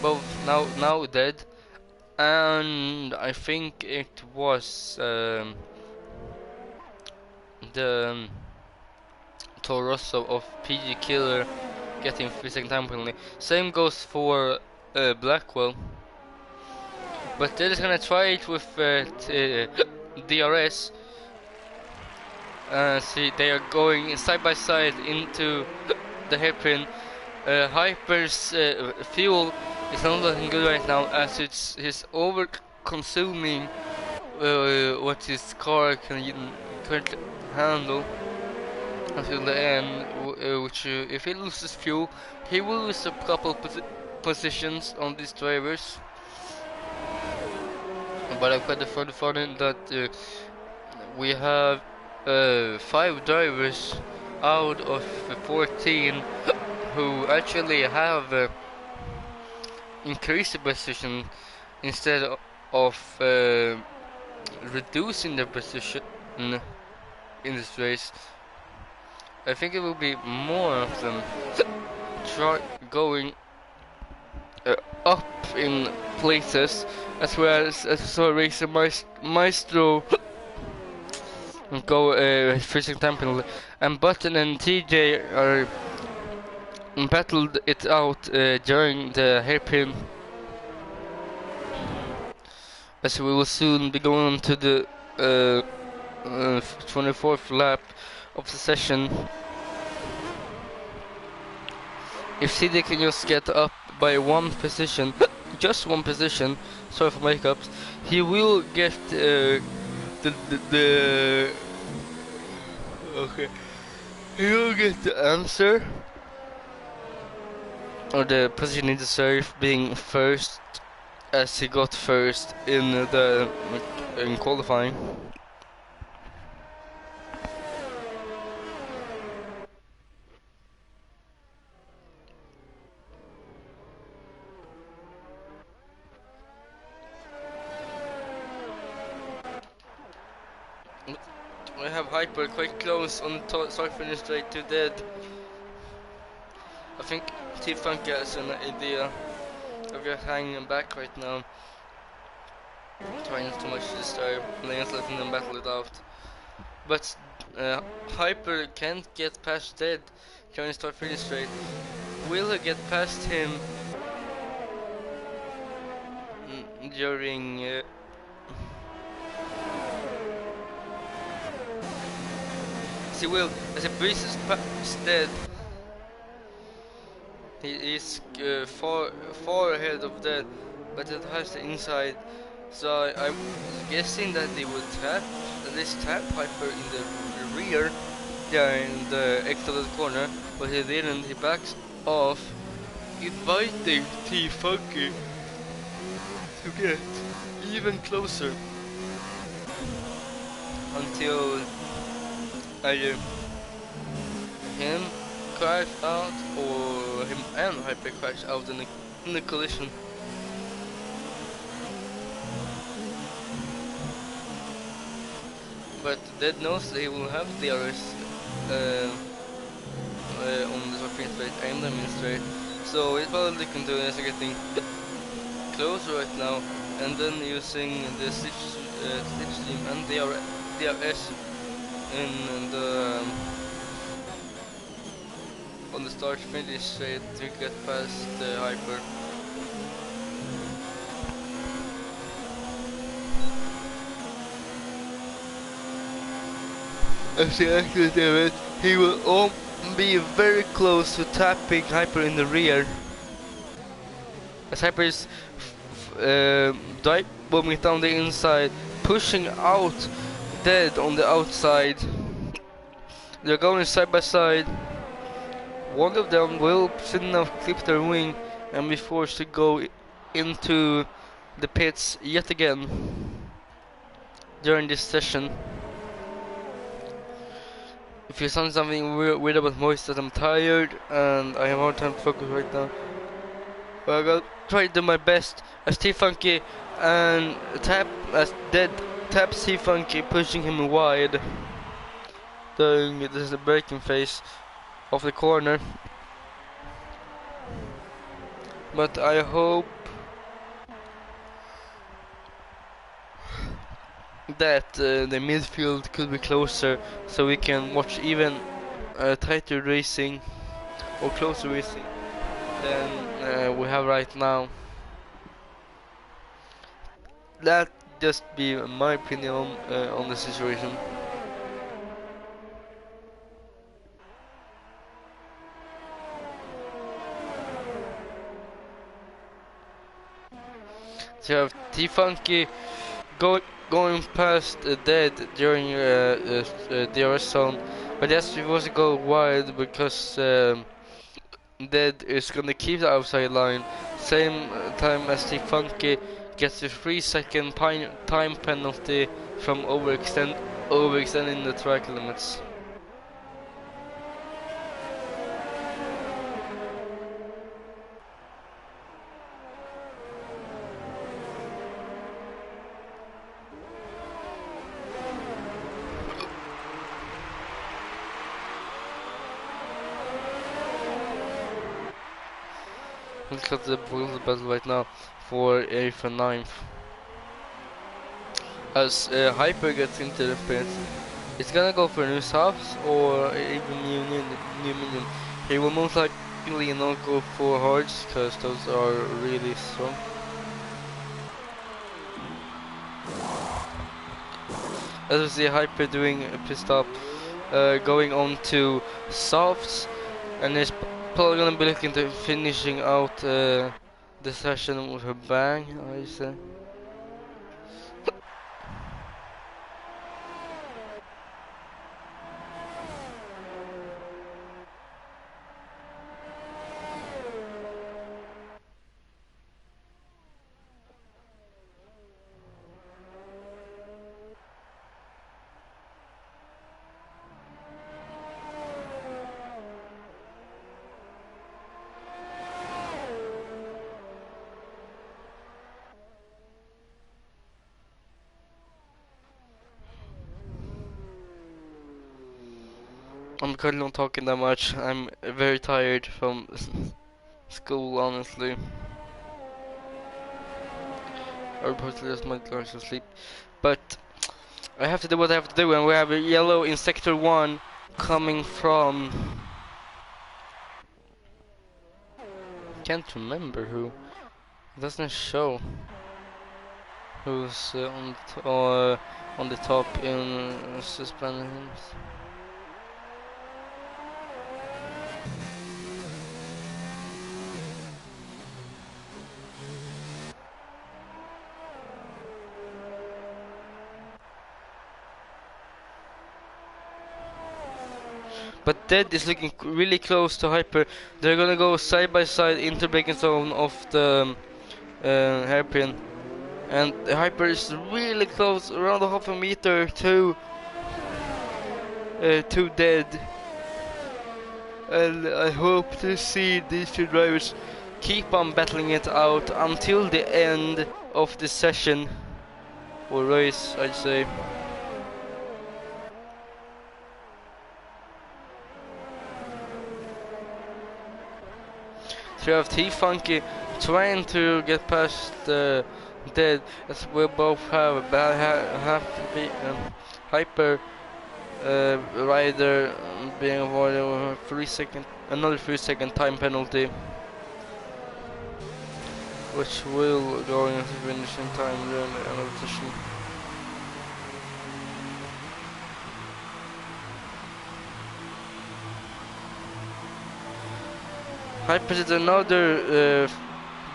both now Dead, and I think it was the Toro Rosso of PG Killer getting 3-second time penalty. Same goes for Blackwell, but they're just gonna try it with DRS. See, they are going side by side into the hairpin. Hyper's fuel is not looking good right now, as he's over consuming what his car can currently handle until the end, which if he loses fuel, he will lose a couple positions on these drivers. But I'm quite confident that we have 5 drivers out of 14 who actually have increased the position instead of reducing their position in this race. I think it will be more of them going up in places, as well as saw Racer Maestro go first time penalty, and Button and TJ are battled it out during the hairpin, as we will soon be going on to the 24th lap of the session. If CD can just get up by 1 position, just 1 position, sorry for my hiccups, he will get okay, he will get the answer or the position he deserved, being first, as he got first in qualifying. We have Hyper quite close on the start finish straight to dead. I think T-Funk has an idea of just hanging back right now, trying not too much to disturb, Lane's letting them battle it out. But Hyper can't get past dead, trying to start finish straight. Will he get past him during he will, as he breezes past dead. He is far ahead of that, but it has the inside. So I'm guessing that they will tap, at least tap Hyper in the rear, yeah, in the exit of the corner, but he didn't. He backs off, inviting T-Funky to get even closer until either him crash out or him and Hyper crash out in the collision. But Dead knows that he will have the others on the surface straight and the main straight, so he's probably continuing getting close right now, and then using the slipstream and the DRS in the on the start finish straight to get past the Hyper. As he actually did it, he will be very close to tapping Hyper in the rear. As Hyper is dive bombing down the inside, pushing out Dead on the outside. They're going side by side. One of them will soon enough clip their wing and be forced to go into the pits yet again during this session. If you sound something weird about voice, that I'm tired and I have a hard time to focus right now. But I'm gonna try to do my best as T-Funky and as Dead taps T-Funky, pushing him wide. This is the braking phase of the corner. But I hope that the midfield could be closer, so we can watch even tighter racing or closer racing than we have right now. That just be my opinion on the situation. So you have T-Funky going past Dead during DRS zone, but yes, we was to go wide because Dead is gonna keep the outside line. Same time as T-Funky gets a 3-second time penalty from overextending the track limits. Look at the battle right now for 8th and 9th. As Hyper gets into the pit, it's gonna go for new softs or even new medium. He will most likely not go for hards because those are really strong. As we see Hyper doing a pit stop, going on to softs, and he's probably gonna be looking to finishing out the session with a bang, I say. I'm currently not talking that much. I'm very tired from school, honestly. I probably just might go to sleep. But I have to do what I have to do, and we have a yellow in sector 1 coming from... Can't remember who. It doesn't show who's on the top in suspensions. But Dead is looking really close to Hyper. They're gonna go side by side into braking zone of the hairpin. And the Hyper is really close, around a half a meter to Dead. And I hope to see these two drivers keep on battling it out until the end of the session. Or race, I'd say. So you have T-Funky trying to get past Dead, as we both have Hyper Rider being avoided with another 3 second time penalty, which will go into finishing time during the end of the session. Hyper did another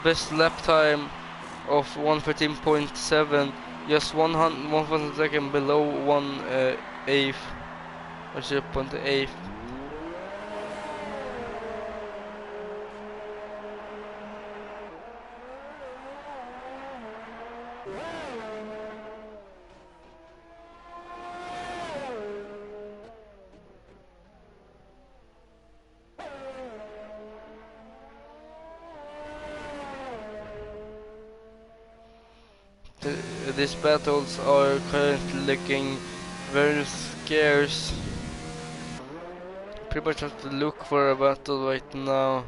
best lap time of 1:13.7, just 1 second below 1/8, or 0.8. These battles are currently looking very scarce. Pretty much have to look for a battle right now.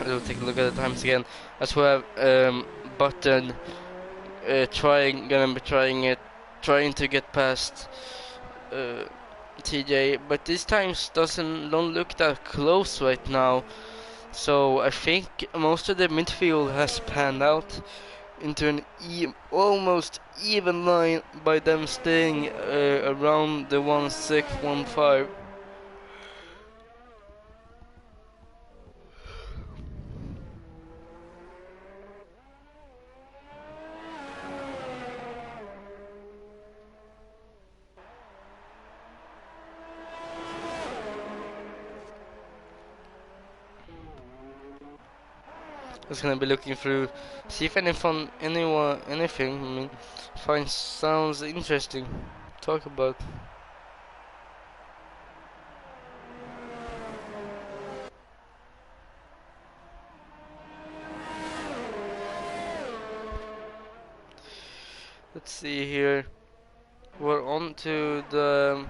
We'll take a look at the times again. As we have Button trying to get past TJ, but these times don't look that close right now. So I think most of the midfield has panned out into an almost even line by them staying around the 1:6.15. Just gonna be looking through, see if anything, sounds interesting. Talk about. Let's see here. We're on to the.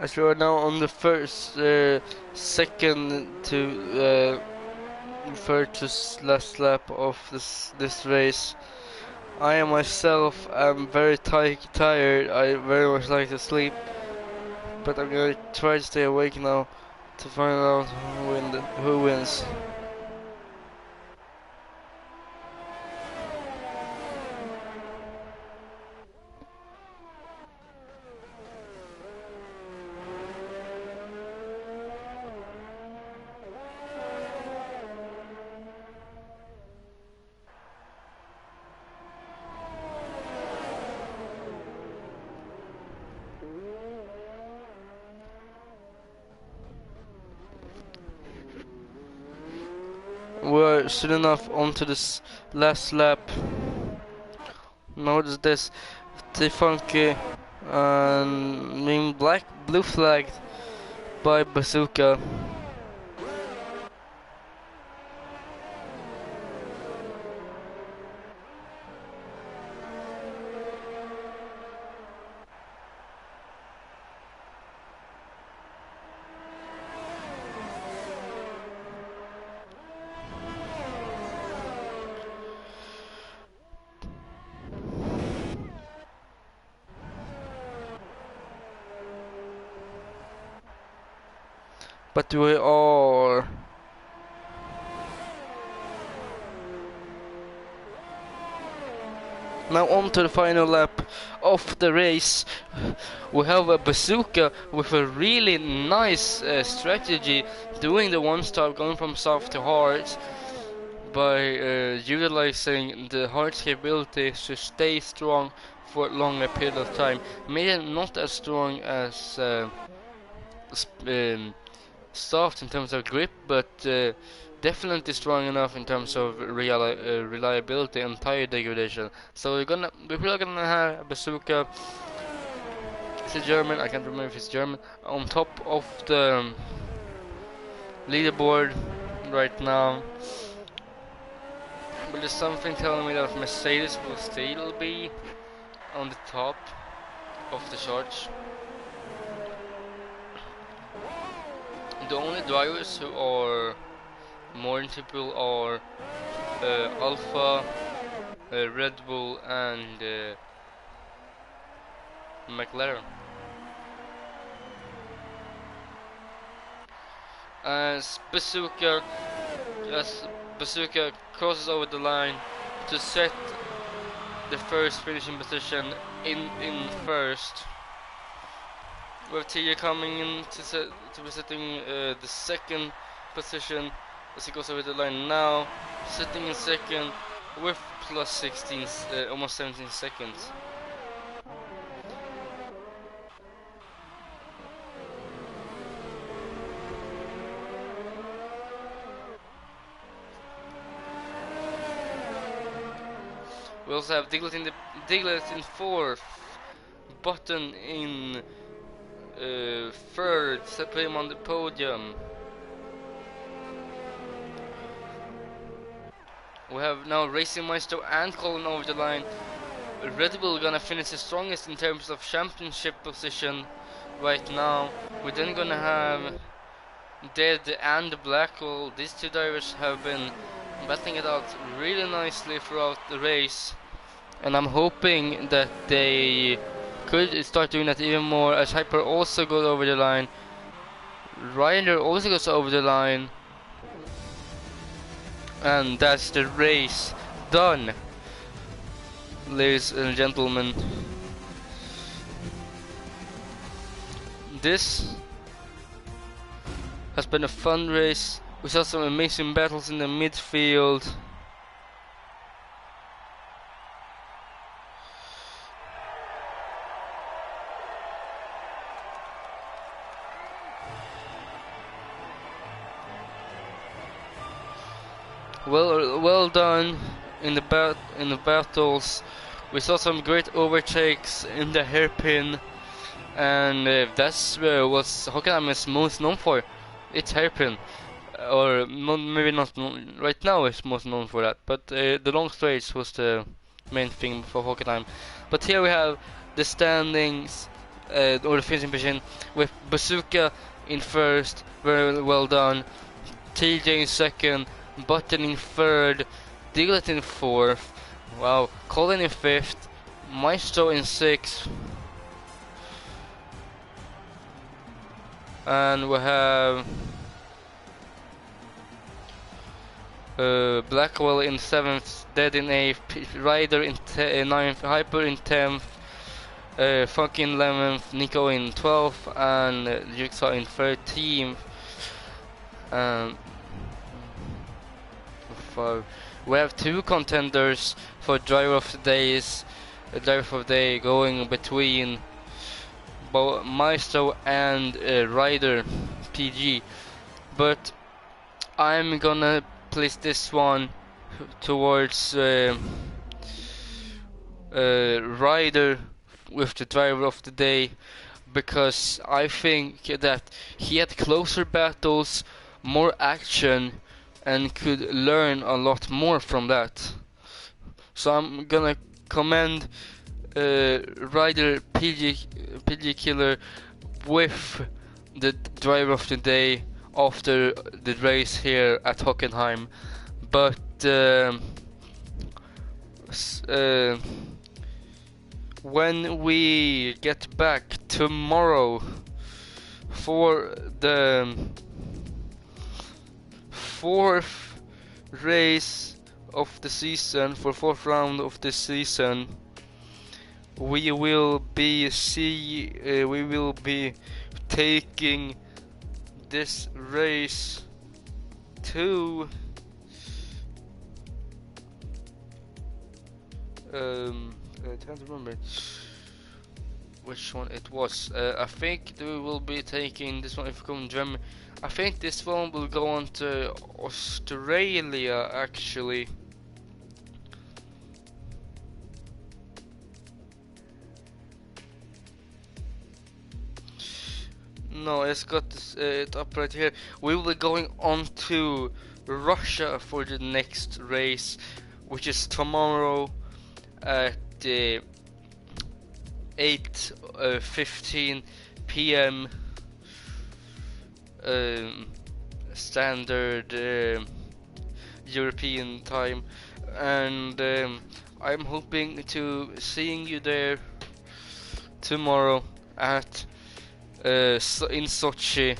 as we are now on the first second to refer to last lap of this race. I myself am very tired. I very much like to sleep, but I'm gonna try to stay awake now to find out who wins. We're soon enough onto this last lap. Notice this, Funky and being blue flagged by Bazooka. But we are now on to the final lap of the race. We have a Bazooka with a really nice strategy, doing the one stop, going from soft to hard, by utilizing the hard's capability to stay strong for a longer period of time. Maybe not as strong as soft in terms of grip, but definitely strong enough in terms of reliability and tire degradation. So we're probably gonna have a Bazooka. Is it German? I can't remember if it's German. On top of the leaderboard right now. But there's something telling me that Mercedes will still be on the top of the charts. The only drivers who are more typical are Alpha, Red Bull, and McLaren. As Bazooka crosses over the line to set the first finishing position in first. With Tia coming in to be setting the second position as he goes over the line now, sitting in second with plus 16, almost 17 seconds. We also have Diglett in fourth, Button in third, put him on the podium. We have now Racing Maestro and Colin over the line. Red Bull gonna finish the strongest in terms of championship position right now. We're then gonna have Dead and Blackwell. These two drivers have been battling it out really nicely throughout the race, and I'm hoping that they could start doing that even more, as Hyper also goes over the line. Ryder also goes over the line. And that's the race done, ladies and gentlemen. This has been a fun race. We saw some amazing battles in the midfield. Well done in the battles. We saw some great overtakes in the hairpin, and that's what Hockenheim is most known for. It's hairpin, or maybe not right now. It's most known for that, but the long straights was the main thing for Hockenheim. But here we have the standings or the finishing position, with Bazooka in first, very well done. TJ in second, Button in third, Diglett in fourth, wow, Colin in fifth, Maestro in sixth, and we have Blackwell in seventh, Dead in eighth, Ryder in ninth, Hyper in 10th, Funky in 11th, Nico in 12th, and Jigsaw in 13th. Um, we have two contenders for driver of the days. Driver of the day going between Maestro and Ryder PG, but I'm gonna place this one towards Ryder with the driver of the day, because I think that he had closer battles, more action, and could learn a lot more from that. So I'm gonna commend Ryder PG Killer with the driver of the day after the race here at Hockenheim. But when we get back tomorrow for the fourth race of the season, for fourth round of the season, we will be taking this race to I can't remember which one it was. I think we will be taking this one if we come in Germany. I think this one will go on to Australia actually. No, it's got this, it up right here. We will be going on to Russia for the next race, which is tomorrow at 8:15 p.m. Standard European time, and I'm hoping to seeing you there tomorrow at in Sochi.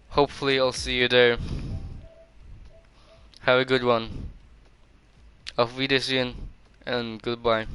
Hopefully I'll see you there. Have a good one. Auf Wiedersehen and goodbye.